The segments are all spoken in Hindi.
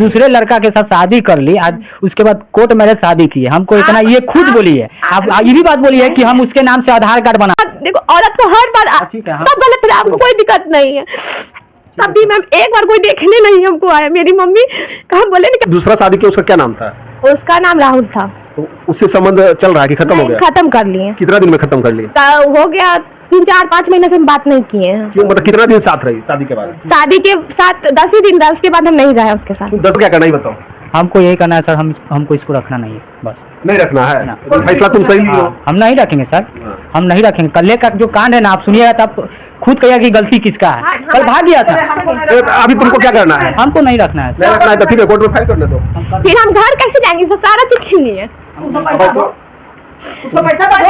दूसरे लड़का के साथ शादी कर ली, आज उसके बाद कोर्ट मैरिज शादी की है। हमको इतना ये खुद बोली है, आप ये भी बात बोली है कि हम उसके नाम से आधार कार्ड बना। देखो औरत को हर बार सब गलत है, आपको कोई दिक्कत नहीं है। तभी मैम एक बार कोई देखने नहीं हमको आया। मेरी मम्मी कहा बोले ना। दूसरा शादी किया, उसका क्या नाम था? उसका नाम राहुल था। तो उससे संबंध चल रहा है कि खत्म हो गया? खत्म कर लिए। कितना दिन में खत्म कर लिए? हो गया 3-4-5 महीने से हम बात नहीं किए हैं। क्यों, मतलब कितना दिन साथ रही शादी के बाद? शादी के साथ 10 ही दिन रहा, उसके बाद हम नहीं रहे उसके साथ। 10 क्या करना ही बताओ। हमको यही करना है सर, हमको इसको रखना नहीं है, बस नहीं रखना है। फैसला तुम सही लियो। हम नहीं रखेंगे सर, हम नहीं रखेंगे। कल का जो कांड है ना, आप सुनिएगा तब खुद कहिएगा कि गलती किसका है। कल भाग गया था। अभी तुमको क्या करना है? हमको नहीं रखना है। नहीं रखना है तो ठीक है, कोर्ट में फाइल करने दो। फिर हम घर कैसे जाएंगे? सारा चीज छीन लिए।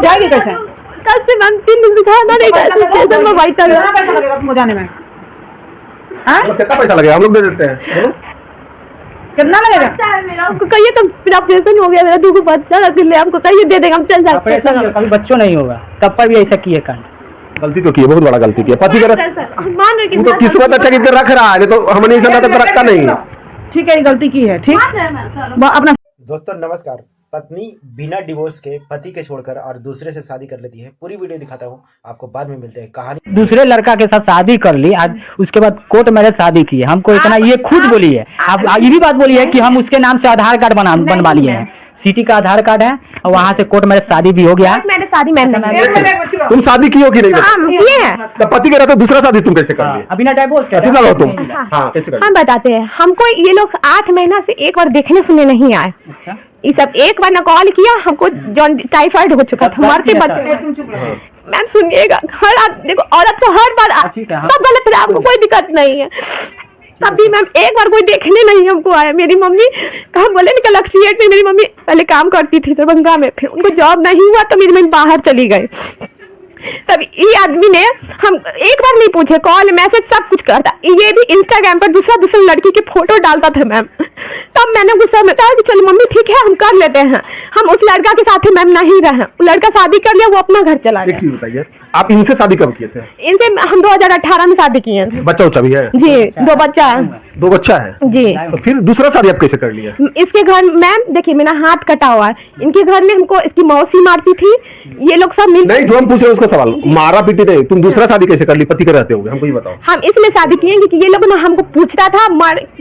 जाएगी कैसे? कल से मैम 3 दिन से खाना नहीं खाते, मैं बैठा रहा। कितना पैसा लगेगा तुमको जाने में? कितना पैसा लगेगा? हम लोग दे देते हैं। कितना लगेगा? आपको कहिए तो फिर ऑपरेशन हो गया मेरा, 2 बच्चा रख ले, हमको कहिए दे देंगे, हम चल जाते हैं। कभी बच्चों नहीं होगा, तब पर भी ऐसा किए कांड। गलती तो की है, बहुत बड़ा गलती की है। पति कर मान रहे तो किस्मत अच्छा कि रख रहा है, तो हम नहीं समझा तो रखता नहीं। ठीक है, ये गलती की है। ठीक अपना। दोस्तों नमस्कार। पत्नी बिना डिवोर्स के पति के छोड़कर और दूसरे से शादी कर लेती है। पूरी वीडियो दिखाता हूँ आपको, बाद में मिलते हैं। कहानी दूसरे लड़का के साथ शादी कर ली, आज उसके बाद कोर्ट मैरिज शादी की है। हमको इतना ये खुद बोली है, आप ये भी बात बोली है कि हम उसके नाम से आधार कार्ड बनवा लिए हैं। सिटी का आधार कार्ड है और वहाँ से कोर्ट मैरिज शादी भी हो गया। मैंने शादी तुम शादी की हो कि नहीं? किए हैं। तो पति कह रहा था दूसरा शादी तुम कैसे कर ली? अभी ना डाइवोर्स क्या कितना लो तुम? हाँ, कैसे कर? हम बताते हैं। हमको ये लोग 8 महीना से एक बार देखने सुनने नहीं आए। ये सब एक बार न कॉल किया, हमको जॉन टाइफाइड हो चुका था, मरते बच्चे। मैम सुनिएगा, देखो औरत को हर बार सब गलत है, आपको कोई दिक्कत नहीं है। तभी मैम एक बार कोई देखने नहीं हमको आया। मेरी मम्मी कहा बोले ना, कलेक्ट्रेट में मेरी मम्मी पहले काम करती थी दरभंगा में, फिर उनको जॉब नहीं हुआ तो मेरी मम्मी बाहर चली गई। तब ये आदमी ने हम एक बार नहीं पूछे, कॉल मैसेज सब कुछ करता। ये भी इंस्टाग्राम पर दूसरा लड़की के फोटो डालता था मैम। तब मैंने गुस्सा में कहा कि चलो मम्मी ठीक है, हम कर लेते हैं। हम उस लड़का के साथ मैम नहीं रहे, लड़का शादी कर लिया, वो अपना घर चला गया। बताइए, आप इनसे शादी कब किए थे? इनसे हम 2018 में शादी किए थे। बच्चा उच्चा भी है? जी, 2 बच्चा है। 2 बच्चा है जी। तो फिर दूसरा शादी आप कैसे कर लिया? इसके घर मैम देखिए मेरा हाथ कटा हुआ है, इनके घर में हमको इसकी मौसी मारती थी, ये लोग सब मिल। नहीं, जो हम पूछ रहे उसका सवाल, मारा पीटी नहीं, तुम दूसरा शादी कैसे कर ली? पति के रहते होंगे, हमको ये बताओ। हम इसलिए शादी किए क्योंकि ये लोग ना हमको पूछता था,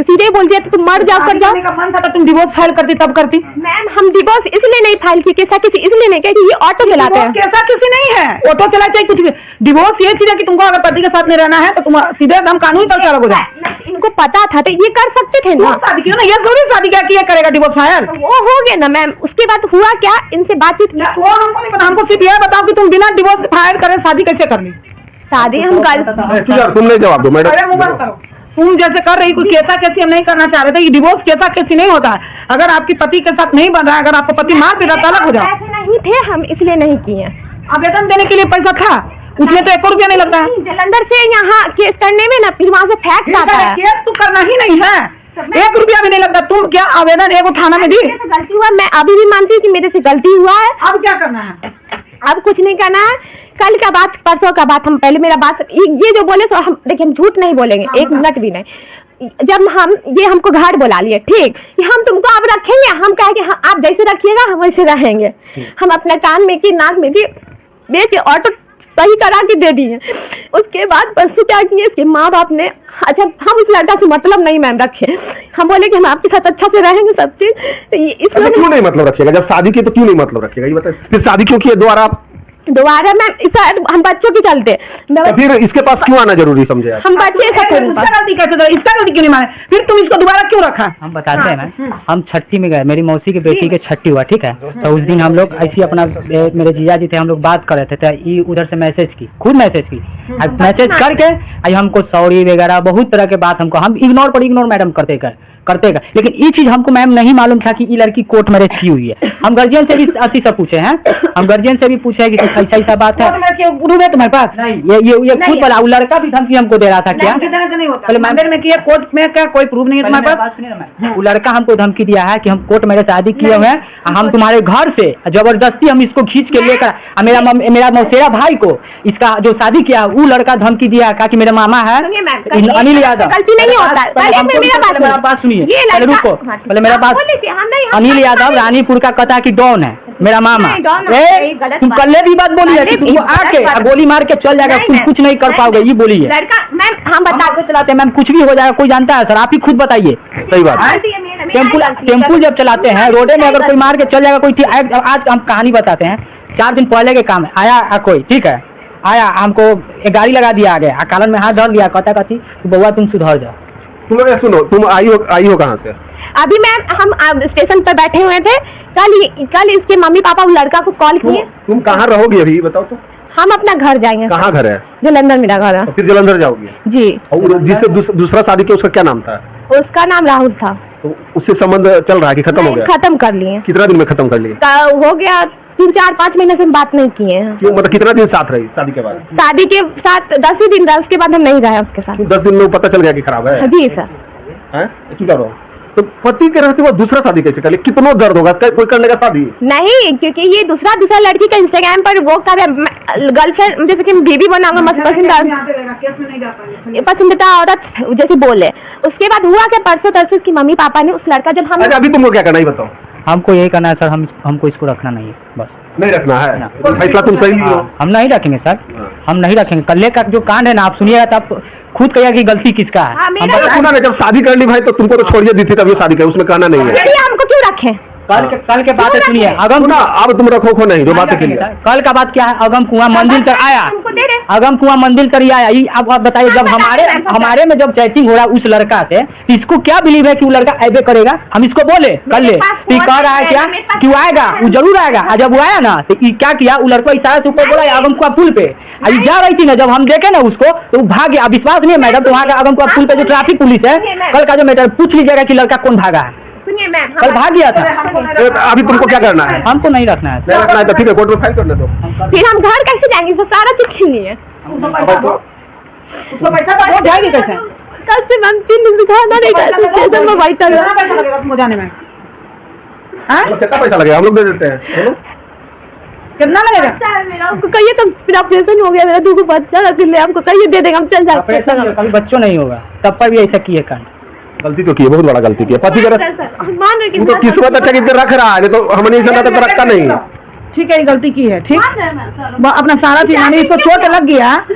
सीधे बोल दिया तुम मर जाओ, कर जाओ। मन था तो तुम डिवोर्स फाइल करती तब करती। मैम हम डिवोर्स इसलिए नहीं फाइल किए, कैसा किसी इसलिए नहीं, क्योंकि ये ऑटो चलाते हैं। कैसा किसी नहीं है, ऑटो चला चाहे कुछ भी। डिवोर्स ये चीज है कि तुमको अगर पति के साथ नहीं रहना है तो तुम सीधे एकदम कानूनी तौर पर हो जाए। इनको पता था तो ये कर सकते थे ना। शादी क्यों ना, ये जरूरी शादी क्या किया करेगा डिवोर्स फाइल? वो हो गया ना मैम। उसके बाद हुआ क्या, इनसे बातचीत वो हमको नहीं पता, हमको सिर्फ ये बताओ कि तुम बिना डिवोर्स फाइल करे शादी कैसे कर ली? शादी हम कर। तुम नहीं जवाब दो मैडम। तुम जैसे कर रही कुछ कैसा कैसी हम नहीं करना चाह रहे थे। डिवोर्स कैसा कैसी नहीं होता है। अगर आपकी पति के साथ नहीं बन रहा है, अगर आपको पति मार पीटा तो अलग हो जाओ। ऐसे नहीं थे हम, इसलिए नहीं किए। आवेदन देने के लिए पैसा था, उसमें तो 1 रुपया नहीं लगता है। जलंधर से यहाँ केस करने में ना, फिर वहाँ से फैक्स आता है। केस तो करना ही नहीं है, 1 रुपया भी नहीं लगता। तुम क्या आवेदन एगो थाना में दी? गलती हुआ, मैं अभी भी मानती हूँ कि मेरे से गलती हुआ है। अब क्या करना है? अब कुछ नहीं करना है। कल का बात, परसों का बात, हम पहले मेरा बात ये जो बोले तो हम देखिए, हम झूठ नहीं बोलेंगे 1 मिनट भी नहीं। जब ये हमको घर बुला लिए, ठीक, हम तुमको अब रखेंगे, हम कहेंगे आप जैसे रखिएगा हम वैसे रहेंगे। हम अपना कान में की, नाक में की बेच के ऑटो सही करा के दे दिए। उसके बाद परसों क्या किए, इसके माँ बाप ने, अच्छा हम उस लड़का से मतलब नहीं मैम रखे, हम बोले कि हम आपके साथ अच्छा से रहेंगे सब चीज। इसमें क्यों नहीं मतलब रखिएगा? जब शादी की तो क्यों नहीं मतलब रखिएगा, ये बताइए। फिर शादी क्यों की दोबारा? दोबारा मैम हम बच्चों के चलते। तो फिर इसके पास क्यों आना जरूरी समझे आप? हम बच्चे गलती कैसे दो, इसका गलती क्यों नहीं माने? फिर तुम इसको दोबारा क्यों रखा? हम बताते हैं मैम। हम छठी में गए, मेरी मौसी की बेटी के छठी हुआ, ठीक है। तो उस दिन हम लोग ऐसे अपना, मेरे जीजा जी थे, हम लोग बात कर रहे थे, तो ये उधर से मैसेज की, खुद मैसेज की, मैसेज करके आई हमको सॉरी वगैरह बहुत तरह के बात हमको, हम इग्नोर मैडम करते लेकिन ये चीज हमको मैम नहीं मालूम था कि ये लड़की कोर्ट मैरिज की हुई है। हम गार्जियन से भी अति सब पूछे हैं, हम गार्जियन से भी पूछे हैं कि ऐसा बात है तुम्हारे पास। ये खुद बोला, वो लड़का भी धमकी हमको दे रहा था। क्या नहीं होता मंदिर में किया, कोर्ट में क्या कोई प्रूफ नहीं है तुम्हारे पास? वो लड़का हमको धमकी दिया है कि हम कोर्ट मैरिज शादी किए हुए हैं, हम तुम्हारे घर से जबरदस्ती हम इसको खींच के लेकर, मेरा मौसेरा भाई को इसका जो शादी किया वो लड़का धमकी दिया, कहा कि मेरा मामा है अनिल यादव। गलती नहीं होता, बात सुनिए, सुनिए, ये पहले लड़का- रुको, हाँ, ठीक पहले मेरा है, बात। बोल लीजिए, हम नहीं- हम अनिल नहीं- यादव नहीं- रानीपुर का कथा की डॉन है, मेरा मामा। नहीं, डॉन ए, नहीं, गलत तुम बात। कल भी बात बोली है कि नहीं, तुमको गलत आके बात। गोली मार के चल जाएगा, तुम मैम, कुछ नहीं कर पाओगे, ये बोली है। लड़का मैम हम हम बता आगे चलाते हैं मैम, कुछ भी हो जाएगा, कोई जानता है सर, आप ही खुद बताइए। सही बात है। टेम्पू जब चलाते हैं रोडे में, अगर कोई मार के चल जाएगा कोई, आज हम कहानी बताते हैं, 4 दिन पहले के काम है। आया कोई, ठीक है, आया हमको एक गाड़ी लगा दिया आगे, कालन में हाथ धर लिया, कहता कहती बउआ तुम सुधर जाओ। तुम लोग ये सुनो, तुम आई हो कहाँ से? अभी मैम हम स्टेशन पर बैठे हुए थे, कल इसके मम्मी पापा उस लड़का को कॉल किए। तुम कहाँ रहोगी अभी बताओ तो? हम अपना घर जाएंगे। कहाँ घर है? जलंधर मेरा घर है और फिर जलंधर जाओगी? जी। और जिससे दूसरा शादी किया उसका क्या नाम था? उसका नाम राहुल था। तो उससे संबंध चल रहा है कि खत्म हो गया? खत्म कर लिए। कितना दिन में खत्म कर लिए? हो गया 3-4-5 महीने से हम बात नहीं किए हैं। क्यों, मतलब कितना दिन साथ रही शादी के बाद? शादी के साथ 10 ही दिन रहा, उसके बाद हम नहीं रहे उसके साथ। क्यों 10 दिन में पता चल गया कि खराब है? जी सर। हैं? चुप रहो। तो पति के रहते हुए दूसरा शादी कैसे कर लिया? कितना दर्द होगा कोई करने का शादी? नहीं, क्योंकि ये दूसरा लड़की का इंस्टाग्राम पर वो कर गर्लफ्रेंड, जैसे कि बीबी बनाऊंगा केस में नहीं जा पाएंगे। पसंदीदा औरत जैसे बोले। उसके बाद हुआ क्या, परसों तरसों की मम्मी पापा ने उस लड़का, जब हम अच्छा अभी तुमको क्या करना है बताओ? हमको यही करना है सर, हमको इसको रखना नहीं है, बस। नहीं रखना है? फैसला तुम सही लियो। हम नहीं रखेंगे सर, हम नहीं रखेंगे। कल का जो कांड है ना, आप सुनिएगा तो आप खुद कहिएगा कि गलती किसका है। हाँ, मेरा- हम सुना ना, जब शादी कर ली भाई तो तुमको तो छोड़िए दी थी, तब ये शादी कर, उसमें कहना नहीं है। चलिए, हमको क्यों रखें? कल के बातें सुनिए, अगम सुना, अब तुम रखो नहीं जो बातें के लिए। कल का बात क्या है, अगम कुआं मंदिर तर आया, हमको दे रहे। अगम कुआं मंदिर तर आया। अब आप बताइए, जब हमारे में जब चैटिंग हो रहा है उस लड़का से, इसको क्या बिलीव है कि वो लड़का ऐसे करेगा? हम इसको बोले कर ले, तो कह रहा है क्या कि वो आएगा, वो जरूर आएगा। और जब वो आया ना तो क्या किया, वो लड़का इशारा से ऊपर बोला अगम कुआं पुल पे। अभी जा रही थी ना, जब हम देखे ना उसको तो वो भाग गया। विश्वास नहीं है मैडम, तो वहाँ का अगम कुआं पुल पे जो ट्रैफिक पुलिस है, कल का जो मैटर पूछ लीजिएगा कि लड़का कौन भागा है। सुनिए मैम, कल भाग गया था। अभी तुमको क्या करना है? हमको नहीं रखना है। नहीं रखना है तो ठीक है, कोर्ट में फाइल करने दो। फिर हम घर कैसे जाएंगे? तो सारा चीज छीन लिए। वो जाएगी कैसे? कल से मैम 3 दिन से खाना नहीं खाया, स्टेशन में बैठा कितना रहा। पैसा लगेगा तुमको जाने में? कितना पैसा लगेगा? हम लोग दे देते हैं, बोलो। कितना लगेगा? मेरा हमको कहिए तो मेरा ऑपरेशन हो गया, मेरा 2 बच्चा रख ले, हमको कहिए दे देंगे, हम चल जाते हैं। कभी बच्चों नहीं होगा, तब पर भी ऐसा किए कांड। गलती तो की है, बहुत बड़ा गलती की है। पति कर मान रहे तो किस्मत अच्छा किसके रख रहा है, नहीं तो हमने इसे तो रखता नहीं। ठीक है, ये गलती की है, ठीक। अपना सारा चीज मानी, इसको चोट लग गया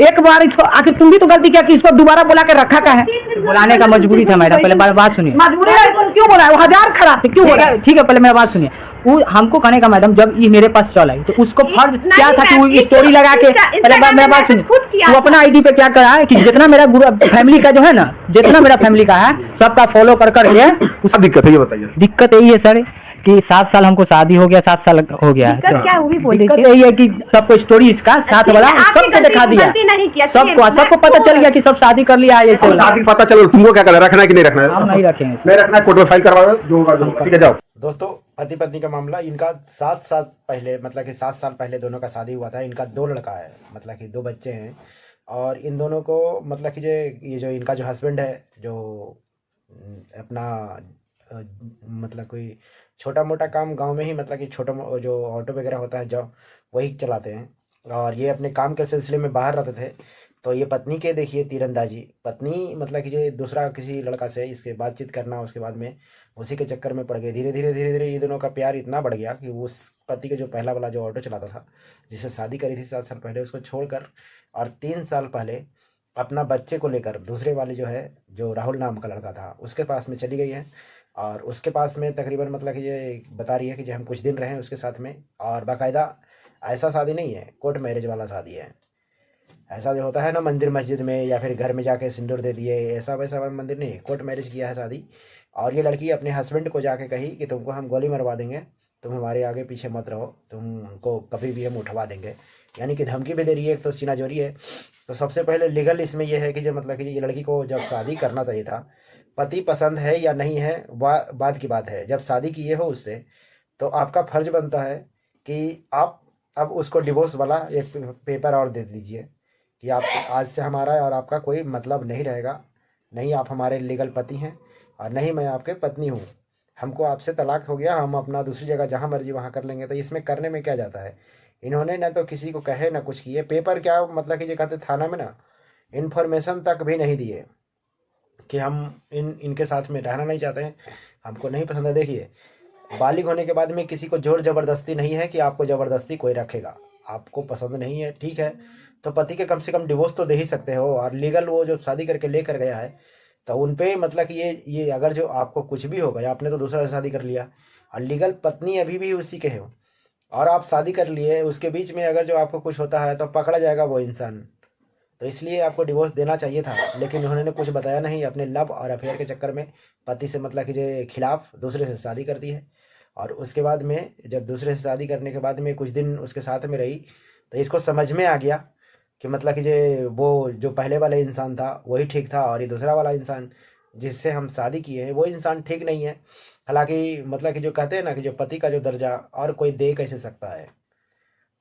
एक बार, इसको आखिर तुम भी तो गलती किया कि इसको दोबारा बुला के रखा का है। बुलाने का मजबूरी था मैडम, पहले बात सुनिए। मजबूरी है, तुम क्यों बोला? वो 1000 खराब थे, क्यों बोला? ठीक है, पहले मेरा बात सुनिए। वो हमको कहने का मैडम, जब ये मेरे पास चल आई तो उसको फर्ज क्या था कि वो स्टोरी लगा के, पहले मेरा बात सुनिए, वो अपना आईडी पे क्या करा है कि जितना मेरा फैमिली का जो है ना, जितना मेरा फैमिली का है सबका फॉलो कर करके। उसका दिक्कत है ये बताइए। दिक्कत यही है सर कि 7 साल हमको शादी हो गया, 7 साल हो गया है। दिक्कत क्या है वो भी बोल दिक्कत दीजिए। यही है कि सबको स्टोरी इसका साथ वाला सबको दिखा दिया, सबको पता चल गया कि सब शादी कर लिया है। ऐसे शादी पता चलो, तुमको क्या करना है, रखना है कि नहीं रखना है? हम नहीं रखेंगे। नहीं रखना है, कोर्ट में फाइल करवा दो, जो होगा जो होगा। ठीक है, जाओ। दोस्तों, पति पत्नी का मामला, इनका 7 साल पहले, मतलब कि 7 साल पहले दोनों का शादी हुआ था। इनका 2 लड़का है, मतलब कि 2 बच्चे हैं। और इन दोनों को मतलब कि ये जो इनका जो हस्बैंड है, जो अपना मतलब कोई छोटा मोटा काम गांव में ही, मतलब कि छोटा जो ऑटो वगैरह होता है जो वही चलाते हैं। और ये अपने काम के सिलसिले में बाहर रहते थे। तो ये पत्नी के देखिए तीरंदाजी, पत्नी मतलब कि जो दूसरा किसी लड़का से इसके बातचीत करना, उसके बाद में उसी के चक्कर में पड़ गए। धीरे धीरे ये दोनों का प्यार इतना बढ़ गया कि उस पति के जो पहला वाला जो ऑटो चलाता था, जिससे शादी करी थी 7 साल पहले, उसको छोड़कर और 3 साल पहले अपना बच्चे को लेकर दूसरे वाले जो है, जो राहुल नाम का लड़का था, उसके पास में चली गई है। और उसके पास में तकरीबन मतलब कि ये बता रही है कि जो हम कुछ दिन रहे उसके साथ में। और बाकायदा ऐसा शादी नहीं है, कोर्ट मैरिज वाला शादी है। ऐसा जो होता है ना मंदिर मस्जिद में, या फिर घर में जाके सिंदूर दे दिए, ऐसा वैसा वाला मंदिर नहीं, कोर्ट मैरिज किया है शादी। और ये लड़की अपने हस्बैंड को जाके कही कि तुमको हम गोली मरवा देंगे, तुम हमारे आगे पीछे मत रहो, तुमको कभी भी हम उठवा देंगे। यानी कि धमकी भी दे रही है, तो सीनाजोरी है। तो सबसे पहले लीगल इसमें यह है कि जो मतलब कि ये लड़की को जब शादी करना चाहिए था, पति पसंद है या नहीं है बाद की बात है। जब शादी किए हो उससे, तो आपका फर्ज बनता है कि आप अब उसको डिवोर्स वाला एक पेपर और दे दीजिए कि आप आज से हमारा और आपका कोई मतलब नहीं रहेगा, नहीं आप हमारे लीगल पति हैं और नहीं मैं आपके पत्नी हूँ, हमको आपसे तलाक हो गया, हम अपना दूसरी जगह जहाँ मर्जी वहाँ कर लेंगे। तो इसमें करने में क्या जाता है? इन्होंने ना तो किसी को कहे ना कुछ किए, पेपर क्या मतलब कि जो कहते थाना में ना इन्फॉर्मेशन तक भी नहीं दिए कि हम इनके साथ में रहना नहीं चाहते हैं, हमको नहीं पसंद है। देखिए, बालिग होने के बाद में किसी को जोर ज़बरदस्ती नहीं है कि आपको ज़बरदस्ती कोई रखेगा। आपको पसंद नहीं है, ठीक है, तो पति के कम से कम डिवोर्स तो दे ही सकते हो। और लीगल वो जो शादी करके लेकर गया है, तो उन पे मतलब कि ये अगर जो आपको कुछ भी हो गया, आपने तो दूसरा से शादी कर लिया और लीगल पत्नी अभी भी उसी के हो, और आप शादी कर लिए, उसके बीच में अगर जो आपको कुछ होता है तो पकड़ा जाएगा वो इंसान। तो इसलिए आपको डिवोर्स देना चाहिए था, लेकिन उन्होंने कुछ बताया नहीं। अपने लव और अफेयर के चक्कर में पति से मतलब कि जो खिलाफ दूसरे से शादी कर दी है। और उसके बाद में जब दूसरे से शादी करने के बाद में कुछ दिन उसके साथ में रही, तो इसको समझ में आ गया कि मतलब कि वो जो पहले वाला इंसान था वही ठीक था, और ये दूसरा वाला इंसान जिससे हम शादी किए हैं वो इंसान ठीक नहीं है। हालांकि मतलब कि जो कहते हैं ना कि जो पति का जो दर्जा और कोई दे कैसे सकता है,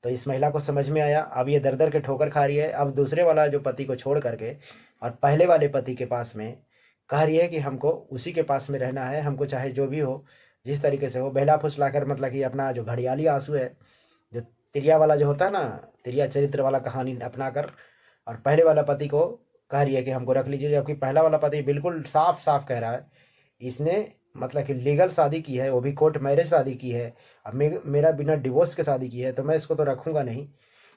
तो इस महिला को समझ में आया। अब ये दर दर के ठोकर खा रही है। अब दूसरे वाला जो पति को छोड़ करके और पहले वाले पति के पास में कह रही है कि हमको उसी के पास में रहना है, हमको चाहे जो भी हो, जिस तरीके से हो। बहला फुसला कर मतलब कि अपना जो घड़ियाली आंसू है, जो तिरिया वाला जो होता है ना, तिरिया चरित्र वाला कहानी अपना कर और पहले वाला पति को कह रही है कि हमको रख लीजिए। जबकि पहला वाला पति बिल्कुल साफ साफ कह रहा है, इसने मतलब कि लीगल शादी की है, वो भी कोर्ट मैरिज शादी की है। अब मेरा बिना डिवोर्स के शादी की है, तो मैं इसको तो रखूँगा नहीं,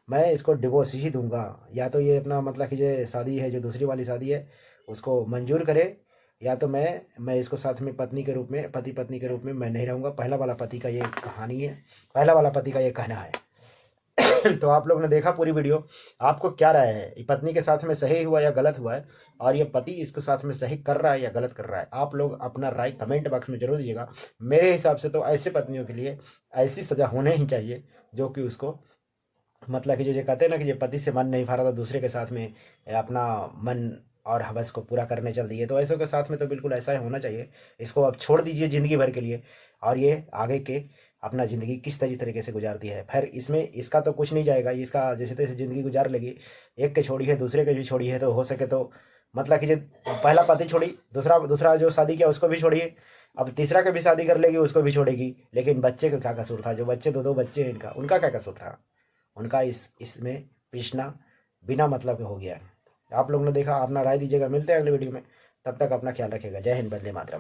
मैं इसको डिवोर्स ही दूंगा। या तो ये अपना मतलब कि जो शादी है, जो दूसरी वाली शादी है, उसको मंजूर करे, या तो मैं इसको साथ में पत्नी के रूप में, पति पत्नी के रूप में मैं नहीं रहूँगा। पहला वाला पति का ये कहानी है, पहला वाला पति का ये कहना है। तो आप लोग ने देखा पूरी वीडियो, आपको क्या राय है, ये पत्नी के साथ में सही हुआ या गलत हुआ है, और ये पति इसके साथ में सही कर रहा है या गलत कर रहा है? आप लोग अपना राय कमेंट बॉक्स में जरूर दीजिएगा। मेरे हिसाब से तो ऐसे पत्नियों के लिए ऐसी सज़ा होने ही चाहिए, जो कि उसको मतलब कि जो कहते हैं ना कि जो पति से मन नहीं भरा था, दूसरे के साथ में अपना मन और हवस को पूरा करने चल दिए, तो ऐसों के साथ में तो बिल्कुल ऐसा ही होना चाहिए। इसको अब छोड़ दीजिए ज़िंदगी भर के लिए, और ये आगे के अपना ज़िंदगी किस तरीके से गुजारती है। फिर इसमें इसका तो कुछ नहीं जाएगा, इसका जैसे तैसे ज़िंदगी गुजार लेगी। एक के छोड़ी है, दूसरे के भी छोड़ी है, तो हो सके तो मतलब कि जो पहला पति छोड़ी, दूसरा जो शादी किया उसको भी छोड़िए, अब तीसरा के भी शादी कर लेगी, उसको भी छोड़ेगी। लेकिन बच्चे का क्या कसूर था? जो बच्चे दो बच्चे हैं इनका, उनका क्या कसूर था? उनका इसमें पिसना बिना मतलब के हो गया है। आप लोग ने देखा, अपना राय दीजिएगा। मिलते हैं अगले वीडियो में, तब तक अपना ख्याल रखिएगा। जय हिंद, वंदे मातरम।